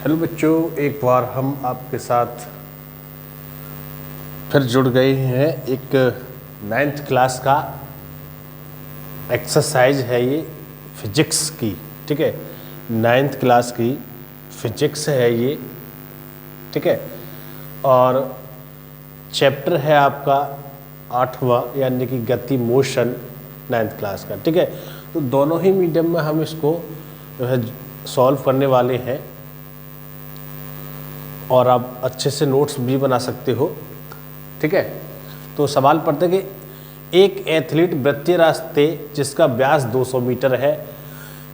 Hello बच्चों, एक बार हम आपके साथ फिर जुड़ गए हैं। एक 9th क्लास का एक्सरसाइज है ये फिजिक्स की, ठीक है। 9th क्लास की फिजिक्स है ये, ठीक है। और चैप्टर है आपका 8वां, यानी कि गति, मोशन, 9th क्लास का, ठीक है। तो दोनों ही मीडियम में हम इसको जो है सॉल्व करने वाले हैं और आप अच्छे से नोट्स भी बना सकते हो, ठीक है। तो सवाल पढ़ते कि एक एथलीट वृत्तीय रास्ते जिसका व्यास 200 मीटर है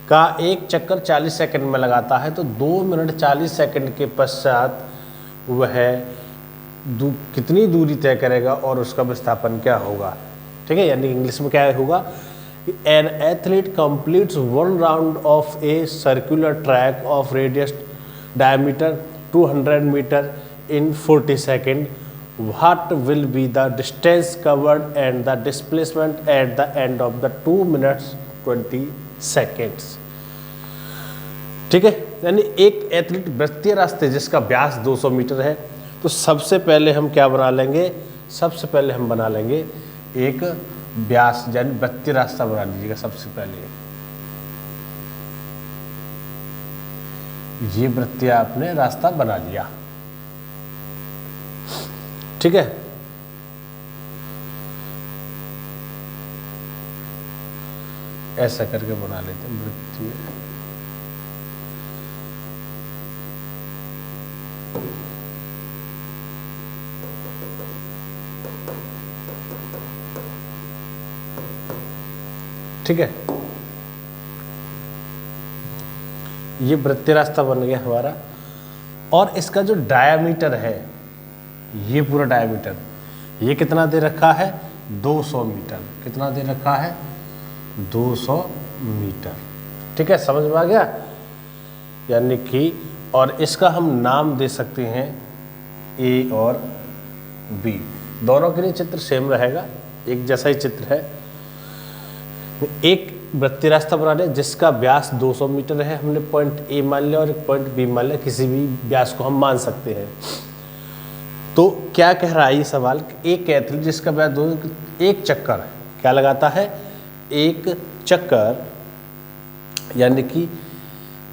का एक चक्कर 40 सेकंड में लगाता है, तो 2 मिनट 40 सेकंड के पश्चात वह कितनी दूरी तय करेगा और उसका विस्थापन क्या होगा, ठीक है। यानी इंग्लिश में क्या होगा, an athlete completes 1 round of a circular track of radius diameter 200 metre in 40 seconds. What will be the distance covered and the displacement at the end of the 2 minutes 20 seconds? ठीक है। यानी एक athlete वृत्तीय रास्ते जिसका व्यास 200 metre है, तो सबसे पहले हम क्या बना लेंगे, सबसे पहले हम बना लेंगे एक व्यास यानी वृत्तीय रास्ता बना लीजिएगा। सबसे पहले ये वृत्तीय आपने रास्ता बना लिया, ठीक है। ऐसा करके बना लेते हैं वृत्तीय, ठीक है। ये वृत्तीय रास्ता बन गया हमारा। और इसका जो डायामीटर है, ये पूरा डायमीटर, ये कितना दे रखा है, 200 मीटर। कितना दे रखा है, 200 मीटर, ठीक है। समझ में आ गया। यानी कि और इसका हम नाम दे सकते हैं ए और बी। दोनों के लिए चित्र सेम रहेगा, एक जैसा ही चित्र है। एक वृत्तीय रास्ता बना लिया जिसका व्यास 200 मीटर है, हमने पॉइंट ए मान लिया और एक पॉइंट बी मान लिया, किसी भी व्यास को हम मान सकते हैं। तो क्या कह रहा है ये सवाल, एक एथलीट जिसका व्यास एक चक्कर क्या लगाता है, एक चक्कर, यानी कि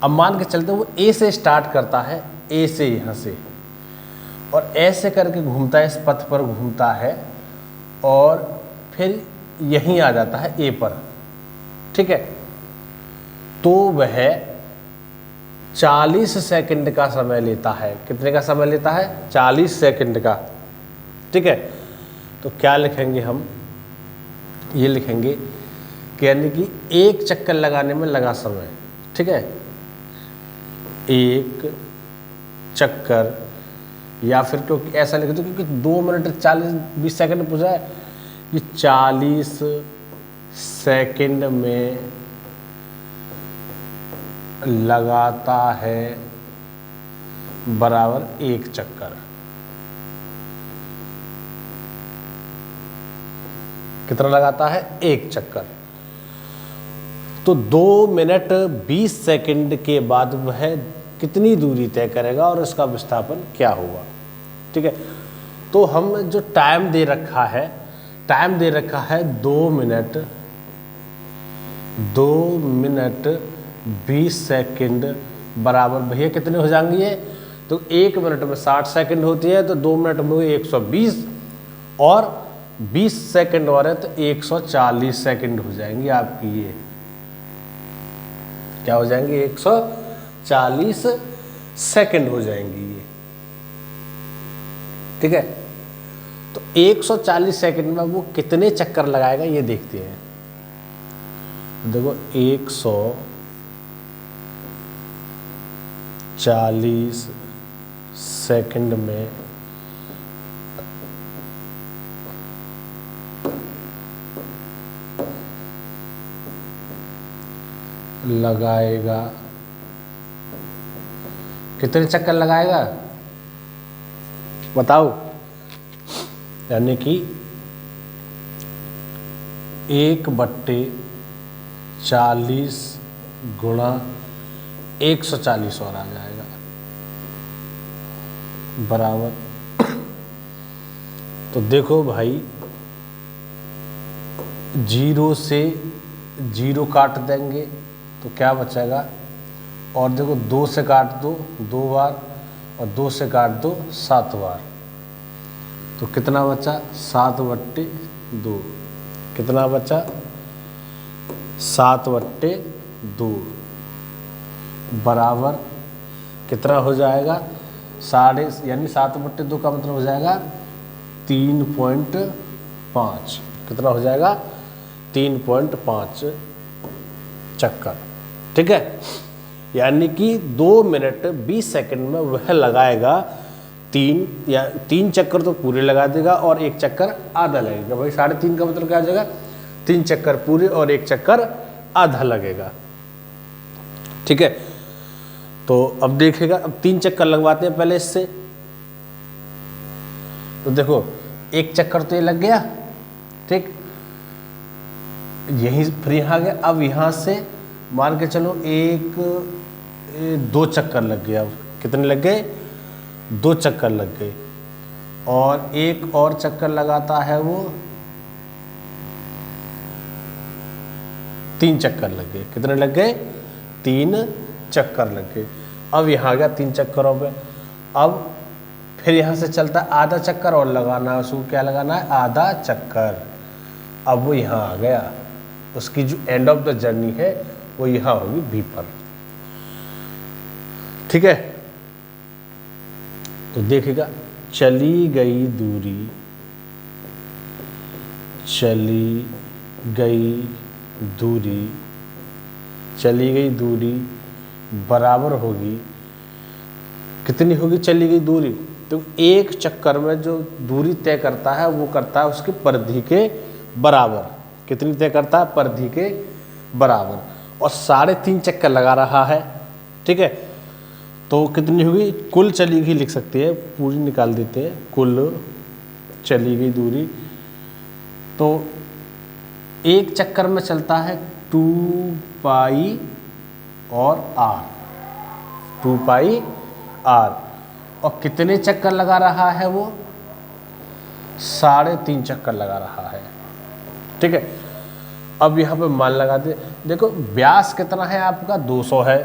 अब मान के चलते वो ए से स्टार्ट करता है, ए से यहाँ से, और ऐसे करके घूमता है, इस पथ पर घूमता है और फिर यहीं आ जाता है ए पर, ठीक है। तो वह 40 सेकंड का समय लेता है। कितने का समय लेता है, 40 सेकंड का, ठीक है। तो क्या लिखेंगे हम, ये लिखेंगे कि यानी कि एक चक्कर लगाने में लगा समय, ठीक है। एक चक्कर, या फिर क्योंकि ऐसा लिख दो क्योंकि 2 मिनट 20 सेकंड पूछा है, ये 40 सेकंड में लगाता है बराबर एक चक्कर। कितना लगाता है, एक चक्कर। तो 2 मिनट 20 सेकंड के बाद वह कितनी दूरी तय करेगा और उसका विस्थापन क्या होगा, ठीक है। तो हम जो टाइम दे रखा है, टाइम दे रखा है 2 मिनट 20 सेकंड बराबर, भैया कितने हो जाएंगे ये, तो 1 मिनट में 60 सेकंड होती है, तो 2 मिनट में 120 और 20 सेकंड और है तो 140 सेकंड हो जाएंगे आपकी। ये क्या हो जाएंगे, 140 सेकंड हो जाएंगी ये, ठीक है। तो 140 सेकंड में वो कितने चक्कर लगाएगा ये देखते हैं। देखो 140 सेकंड में लगाएगा, कितने चक्कर लगाएगा बताओ। यानी कि 1/40 गुणा 140 और आ जाएगा, बराबर, तो देखो भाई 0 से 0 काट देंगे तो क्या बचेगा, और देखो 2 से काट दो 2 बार, और 2 से काट दो 7 बार, तो कितना बचा 7/2। कितना बचा 7/2 बराबर कितना हो जाएगा, साढ़े, यानी 7/2 का मतलब हो जाएगा 3.5। कितना हो जाएगा 3.5 चक्कर। ठीक है, यानी कि 2 मिनट 20 सेकंड में वह लगाएगा 3 चक्कर तो पूरे लगा देगा और 1 चक्कर आधा लगेगा। भाई 3.5 का मतलब क्या हो जाएगा, 3 चक्कर पूरे और 1 चक्कर आधा लगेगा। ठीक है, तो अब देखेगा, अब 3 चक्कर लगवाते हैं पहले इससे। तो देखो 1 चक्कर तो ये लग गया, ठीक, यही फिर यहाँ गया। अब यहाँ से मान के चलो 2 चक्कर लग गया। अब कितने लग गए, 2 चक्कर लग गए, और 1 और चक्कर लगाता है वो 3 चक्कर लग गए। कितने लग गए, 3 चक्कर लग गए। अब यहाँ आ गया 3 चक्करों पे। अब फिर यहाँ से चलता है आधा चक्कर और लगाना है उसको, क्या लगाना है, आधा चक्कर। अब वो यहाँ आ गया, उसकी जो एंड ऑफ द जर्नी है वो यहाँ होगी बी पर। ठीक है, तो देखिएगा चली गई दूरी, चली गई दूरी, चली गई दूरी बराबर होगी, कितनी होगी चली गई दूरी, तो 1 चक्कर में जो दूरी तय करता है वो करता है उसकी परिधि के बराबर। कितनी तय करता है, परिधि के बराबर, और 3.5 चक्कर लगा रहा है। ठीक है, तो कितनी होगी, कुल चली गई लिख सकते हैं, पूरी निकाल देते हैं, कुल चली गई दूरी। तो 1 चक्कर में चलता है 2 पाई और r, 2 पाई r, और कितने चक्कर लगा रहा है वो, 3.5 चक्कर लगा रहा है। ठीक है, अब यहाँ पे मान लगा दे, देखो व्यास कितना है आपका, 200 है,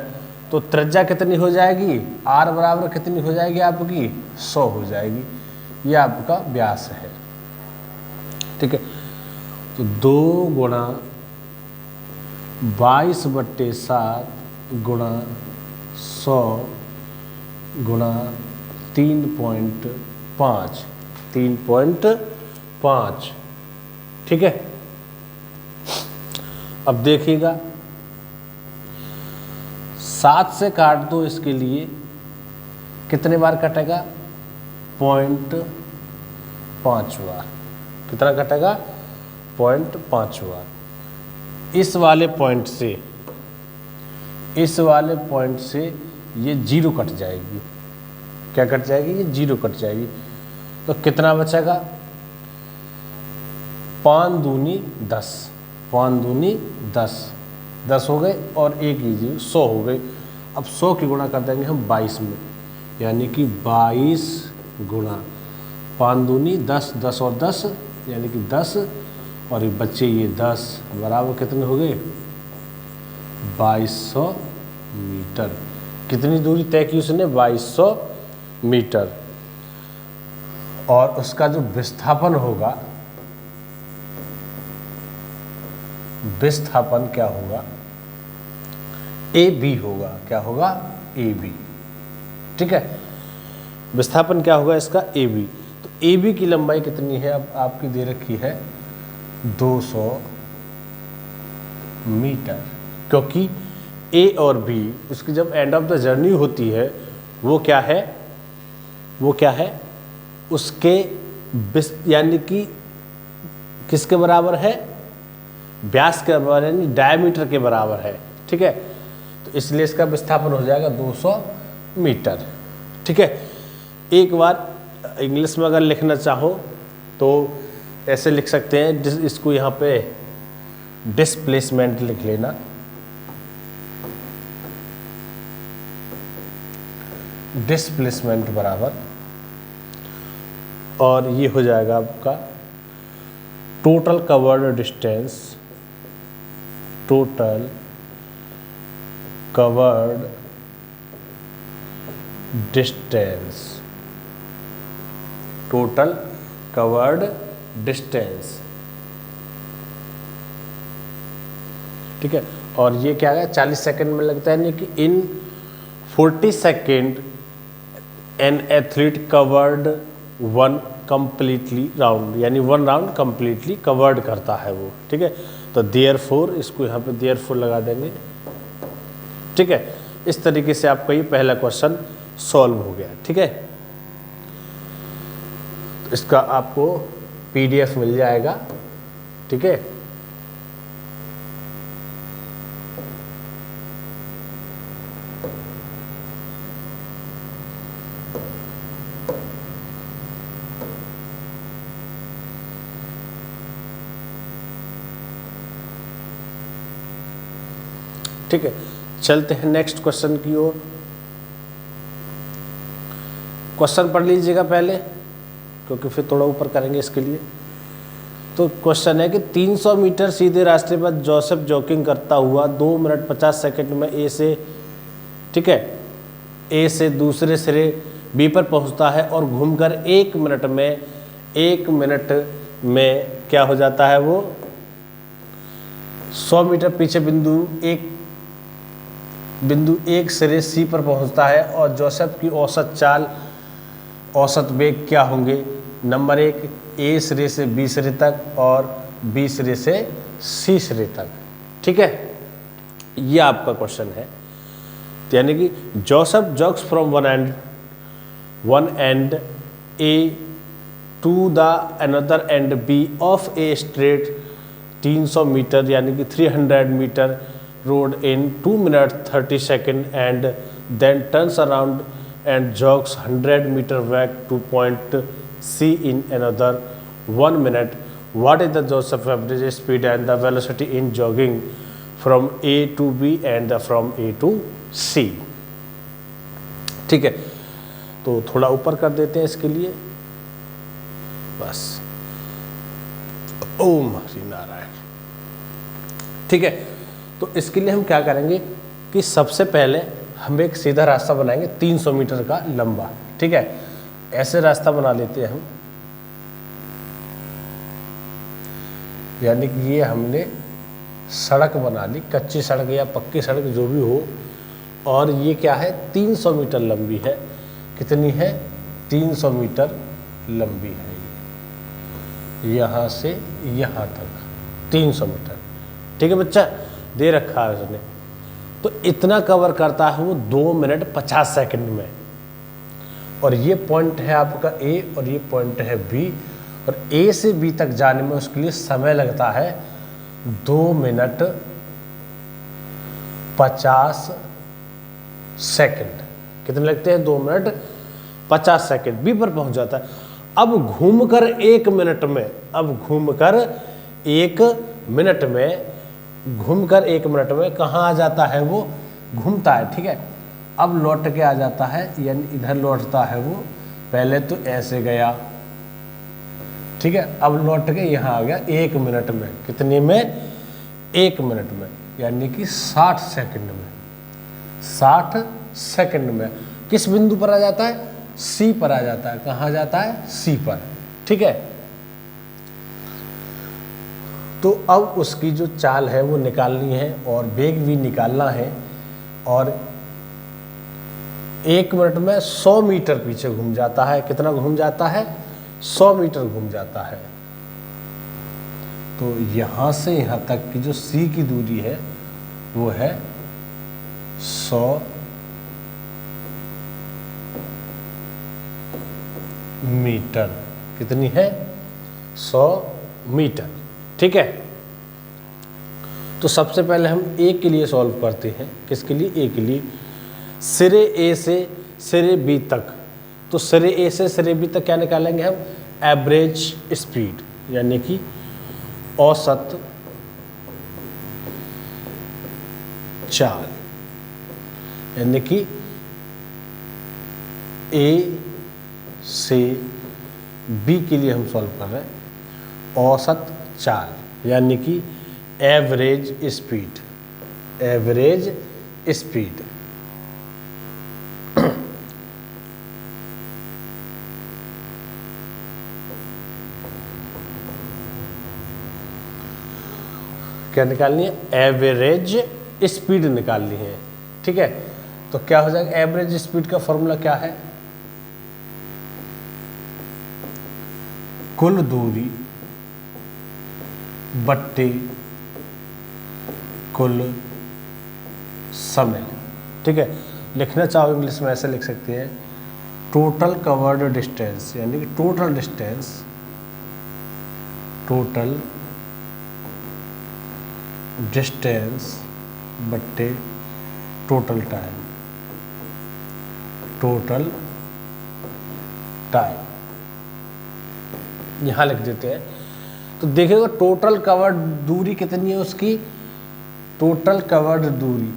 तो त्रिज्या कितनी हो जाएगी, r बराबर कितनी हो जाएगी आपकी, 100 हो जाएगी। ये आपका व्यास है। ठीक है, तो 2 गुणा 22/7 गुणा 100 गुणा 3.5, 3.5। ठीक है, अब देखिएगा 7 से काट दो, इसके लिए कितने बार कटेगा, 0.5 बार। कितना कटेगा, 0.5 बार। इस वाले पॉइंट से ये 0 कट जाएगी। क्या कट जाएगी, ये 0 कट जाएगी। तो कितना बचेगा, 5 दूनी 10, 5 दूनी 10, 10 हो गए, और 1 लीजिए 100 हो गए। अब 100 की गुणा कर देंगे हम 22 में, यानी कि 22 गुणा 5 दूनी 10, 10 और 10 यानी कि 10, और ये बच्चे ये 10 बराबर कितने हो गए, 2200 मीटर। कितनी दूरी तय की उसने, 2200 मीटर। और उसका जो विस्थापन होगा, विस्थापन क्या होगा, ए बी होगा। क्या होगा, ए बी। ठीक है, विस्थापन क्या होगा इसका, ए बी। तो ए बी की लंबाई कितनी है, अब आपकी दे रखी है 200 मीटर, क्योंकि ए और बी उसकी जब एंड ऑफ द जर्नी होती है वो क्या है, वो क्या है, उसके यानी कि किसके बराबर है, व्यास के बराबर, यानी डायमीटर के बराबर है। ठीक है, तो इसलिए इसका विस्थापन हो जाएगा 200 मीटर। ठीक है, एक बार इंग्लिश में अगर लिखना चाहो तो ऐसे लिख सकते हैं, इसको यहाँ पे डिस्प्लेसमेंट लिख लेना। डिस्प्लेसमेंट बराबर और ये हो जाएगा आपका total covered distance, total covered distance, total covered distance, ठीक है। और ये क्या है, 40 सेकंड में लगता है, यानी कि इन 40 second an athlete covered one completely round, यानी वन राउंड कंप्लीटली कवर्ड करता है वो, ठीक है। तो देयरफॉर, इसको यहाँ पे देयरफॉर लगा देंगे, ठीक है। इस तरीके से आपका ये पहला क्वेश्चन सॉल्व हो गया, ठीक है। तो इसका आपको PDF मिल जाएगा, ठीक है। ठीक है, चलते हैं नेक्स्ट क्वेश्चन की ओर। क्वेश्चन पढ़ लीजिएगा पहले, क्योंकि फिर थोड़ा ऊपर करेंगे इसके लिए। तो क्वेश्चन है कि 300 मीटर सीधे रास्ते पर जोसेफ जॉगिंग करता हुआ 2 मिनट 50 सेकंड में ए से, ठीक है, ए से दूसरे सिरे बी पर पहुंचता है और घूमकर 1 मिनट में क्या हो जाता है, वो 100 मीटर पीछे बिंदु एक सिरे सी पर पहुंचता है और जोसेफ की औसत चाल, औसत वेग क्या होंगे। नंबर 1, ए सिरे से बी सिरे तक और बी सिरे से सी सिरे तक, ठीक है। ये आपका क्वेश्चन है। तो यानी कि Joseph jogs from one end A to the another end B of a straight 300 metre यानी कि 300 metre road in 2 minutes 30 seconds and then turns around and jogs 100 meter back to point C in another 1 minute. What is the Joseph average speed and the velocity in jogging from A to B and from A to C? ठीक है, तो थोड़ा ऊपर कर देते हैं इसके लिए, बस। ओम हरि नारायण, ठीक है। तो इसके लिए हम क्या करेंगे कि सबसे पहले हम एक सीधा रास्ता बनाएंगे 300 मीटर का लंबा, ठीक है। ऐसे रास्ता बना लेते हैं हम, यानी कि ये हमने सड़क बना ली, कच्ची सड़क या पक्की सड़क जो भी हो, और ये क्या है 300 मीटर लंबी है। कितनी है, 300 मीटर लंबी है, यहाँ से यहाँ तक 300 मीटर, ठीक है बच्चा, दे रखा है उसने। तो इतना कवर करता है वो 2 मिनट 50 सेकंड में। और ये पॉइंट है आपका ए और ये पॉइंट है बी, और ए से बी तक जाने में उसके लिए समय लगता है 2 मिनट 50 सेकंड। कितने लगते हैं, 2 मिनट 50 सेकंड। बी पर पहुंच जाता है। अब घूमकर 1 मिनट में, घूमकर 1 मिनट में कहाँ आ जाता है, वो घूमता है, ठीक है। अब लौट के आ जाता है, यानी इधर लौटता है वो, पहले तो ऐसे गया, ठीक है, अब लौट के यहाँ आ गया 1 मिनट में। कितने में, 1 मिनट में, यानी कि 60 सेकंड में। 60 सेकंड में किस बिंदु पर आ जाता है, सी पर आ जाता है। कहाँ जाता है, सी पर, ठीक है। तो अब उसकी जो चाल है वो निकालनी है और वेग भी निकालना है, और 1 मिनट में 100 मीटर पीछे घूम जाता है। कितना घूम जाता है, 100 मीटर घूम जाता है। तो यहाँ से यहाँ तक की जो सी की दूरी है वो है 100 मीटर। कितनी है, 100 मीटर, ठीक है। तो सबसे पहले हम ए के लिए सॉल्व करते हैं। किसके लिए, ए के लिए। सिरे ए से सिरे बी तक, तो सिरे ए से सिरे बी तक क्या निकालेंगे हम, एवरेज स्पीड, यानी कि औसत चाल, यानी कि ए से बी के लिए हम सॉल्व कर रहे हैं। औसत चाल यानी कि एवरेज स्पीड, एवरेज स्पीड। क्या निकालनी है? एवरेज स्पीड निकालनी है। ठीक है, तो क्या हो जाएगा? एवरेज स्पीड का फॉर्मूला क्या है? कुल दूरी बट्टे कुल समय। ठीक है, लिखना चाहो इंग्लिश में ऐसे लिख सकते हैं, टोटल कवर्ड डिस्टेंस यानी कि टोटल डिस्टेंस, टोटल डिस्टेंस बट्टे टोटल टाइम, टोटल टाइम यहाँ लिख देते हैं। तो देखिएगा टोटल कवर्ड दूरी कितनी है उसकी? टोटल कवर्ड दूरी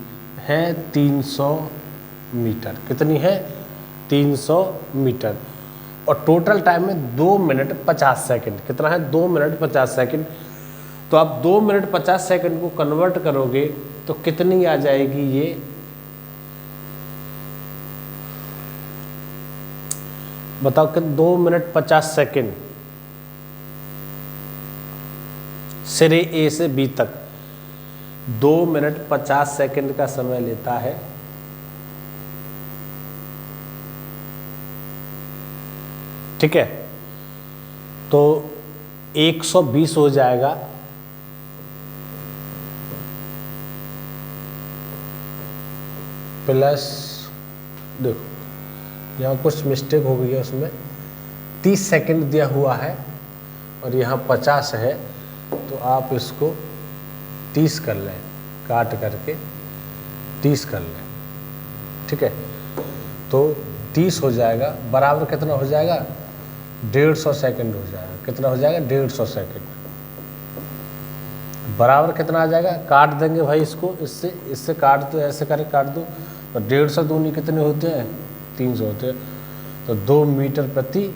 है 300 मीटर। कितनी है? 300 मीटर। और टोटल टाइम में 2 मिनट 50 सेकंड। कितना है? 2 मिनट 50 सेकंड। तो आप 2 मिनट 50 सेकंड को कन्वर्ट करोगे तो कितनी आ जाएगी ये? बताओ कि 2 मिनट 50 सेकंड सिरे ए से बी तक 2 मिनट 50 सेकंड का समय लेता है। ठीक है, तो 120 हो जाएगा प्लस, देखो यहाँ कुछ मिस्टेक हो गई है, उसमें 30 सेकंड दिया हुआ है और यहाँ 50 है, तो आप इसको 30 कर लें, काट करके 30 कर लें। ठीक है, तो 30 हो जाएगा बराबर कितना हो जाएगा? 150 सेकंड हो जाएगा। कितना हो जाएगा? 150 सेकंड बराबर कितना आ जाएगा? काट देंगे भाई इसको, इससे काट दो, ऐसे करके काट दो, और 150 दूनी कितने होते हैं? 300 होते हैं। तो 2 मीटर प्रति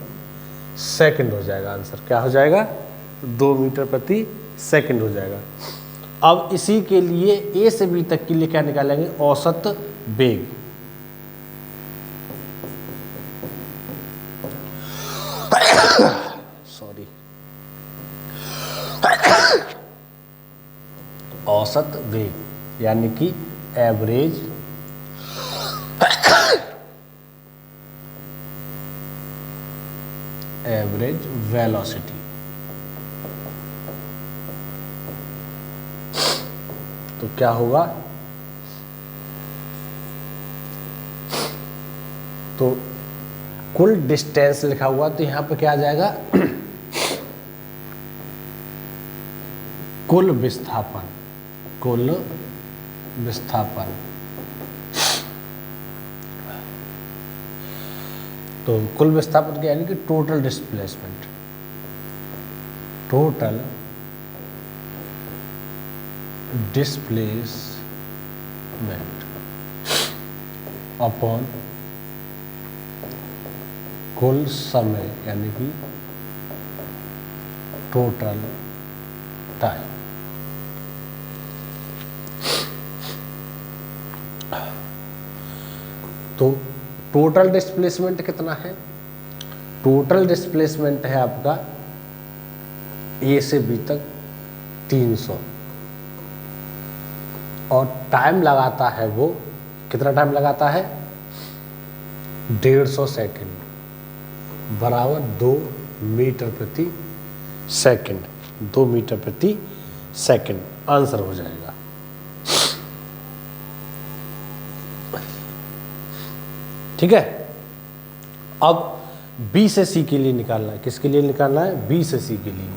सेकंड हो जाएगा आंसर। क्या हो जाएगा? 2 मीटर प्रति सेकंड हो जाएगा। अब इसी के लिए ए से बी तक के लिए क्या निकालेंगे? औसत वेग। सॉरी, औसत वेग यानी कि एवरेज वेलोसिटी। तो क्या होगा? तो कुल डिस्टेंस लिखा हुआ, तो यहां पे क्या आ जाएगा? कुल विस्थापन, कुल विस्थापन। तो कुल विस्थापन क्या यानी कि total displacement, total displacement upon कुल समय यानी कि टोटल टाइम। तो टोटल डिस्प्लेसमेंट कितना है? टोटल डिस्प्लेसमेंट है आपका ए से बी तक 300, और टाइम लगाता है वो, कितना टाइम लगाता है? 150 सेकंड बराबर 2 मीटर प्रति सेकंड। 2 मीटर प्रति सेकंड आंसर हो जाएगा। ठीक है, अब बी से सी के लिए निकालना है। किसके लिए निकालना है? बी से सी के लिए,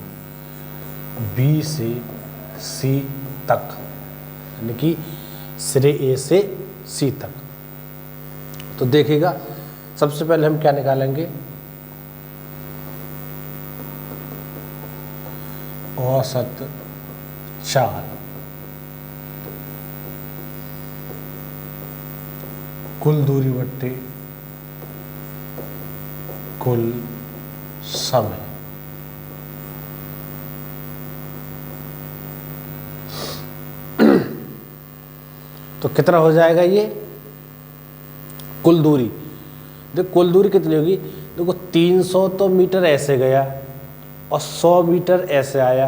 बी से सी तक यानी कि सिरे ए से सी तक। तो देखिएगा सबसे पहले हम क्या निकालेंगे? औसत चाल, कुल दूरी बट्टे कुल समय। तो कितना हो जाएगा ये कुल दूरी? देखो कुल दूरी कितनी होगी, देखो 300 तो मीटर ऐसे गया और 100 मीटर ऐसे आया,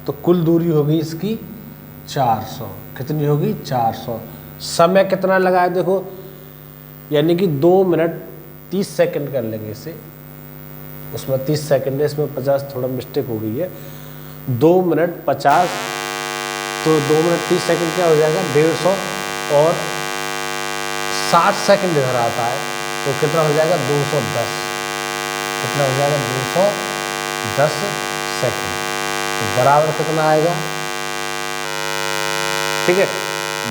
तो कुल दूरी होगी इसकी 400। कितनी होगी? 400। समय कितना लगा है देखो, यानी कि 2 मिनट 30 सेकंड कर लेंगे इसे, उसमें 30 सेकंड है, इसमें 50 थोड़ा मिस्टेक हो गई है। 2 मिनट 50 तो 2 मिनट 30 सेकंड क्या हो जाएगा? 150 और 60 सेकंड इधर आता है, तो कितना हो जाएगा? 210। कितना हो जाएगा? 210 सेकंड। तो बराबर कितना आएगा? ठीक है,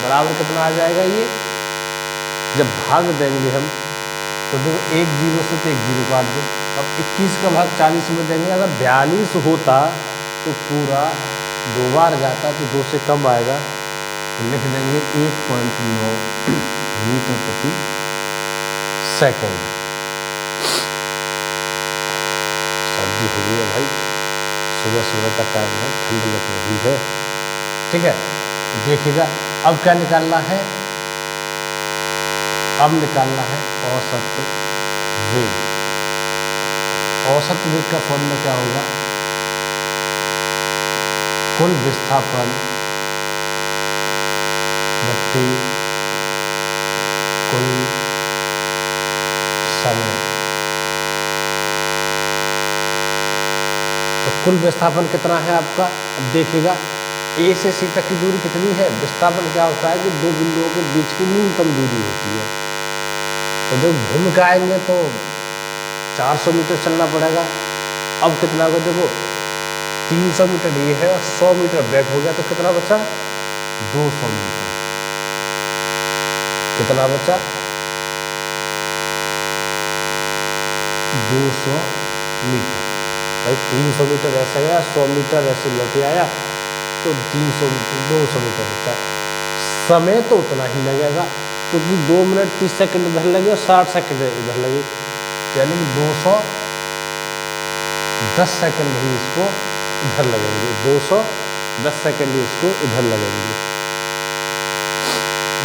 बराबर कितना आ जाएगा ये? जब भाग देंगे हम तो देखो 1 0 से तो 1 0 काट दो। अब 21 का भाग 40 में देंगे, अगर 42 होता तो पूरा 2 बार जाता तो 2 से कम आएगा, तो लिख देंगे 1.9 मीटर प्रति सेकंड। सर्दी हो गई है भाई, सुबह सुबह का टाइम है, ठंड लग रही है। ठीक है, देखिएगा अब क्या निकालना है? अब निकालना है औसत वेग। औसत वेग का फॉर्मूला क्या होगा? कुल विस्थापन बट्टी कुल समय। तो कुल विस्थापन कितना है आपका? अब देखिएगा ए से सी तक की दूरी कितनी है? विस्थापन क्या होता है कि दो बिंदुओं के बीच की न्यूनतम दूरी होती है। तो जब घूम के आएंगे तो 400 मीटर चलना पड़ेगा। अब कितना होगा देखो, 300 मीटर ये है और 100 मीटर बैक हो गया, तो कितना बचा? 200 मीटर। कितना बचा? 200 मीटर। भाई 300 मीटर ऐसे गया, 100 मीटर ऐसे लौटे आया, तो 300 मीटर 200 मीटर बचा। समय तो उतना ही लगेगा, क्योंकि 2 मिनट 30 सेकंड इधर लगे और 60 सेकंड इधर लगे, यानी कि 210 सेकंड ही इसको इधर लगेंगे। 210 सेकंड ही इसको इधर लगेंगे।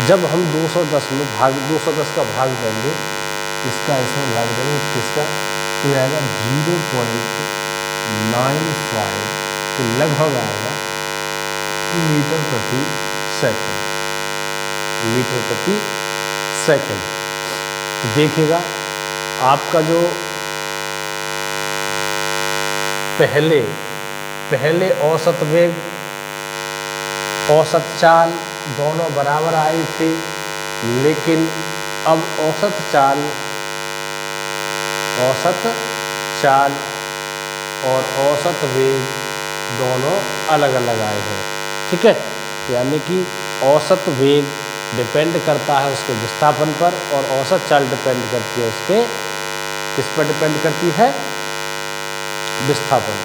जब हम 210 का भाग देंगे, इसका इसमें भाग देंगे, किसका? तो आएगा 0.95, तो लगभग आएगा मीटर प्रति सेकंड। मीटर प्रति सेकंड। तो देखिएगा आपका जो पहले औसत वेग, औसत चाल दोनों बराबर आई थी, लेकिन अब औसत चाल और औसत वेग दोनों अलग अलग आए हैं। ठीक है, यानी कि औसत वेग डिपेंड करता है उसके विस्थापन पर और औसत चाल डिपेंड करती है उसके, किस पर डिपेंड करती है? विस्थापन।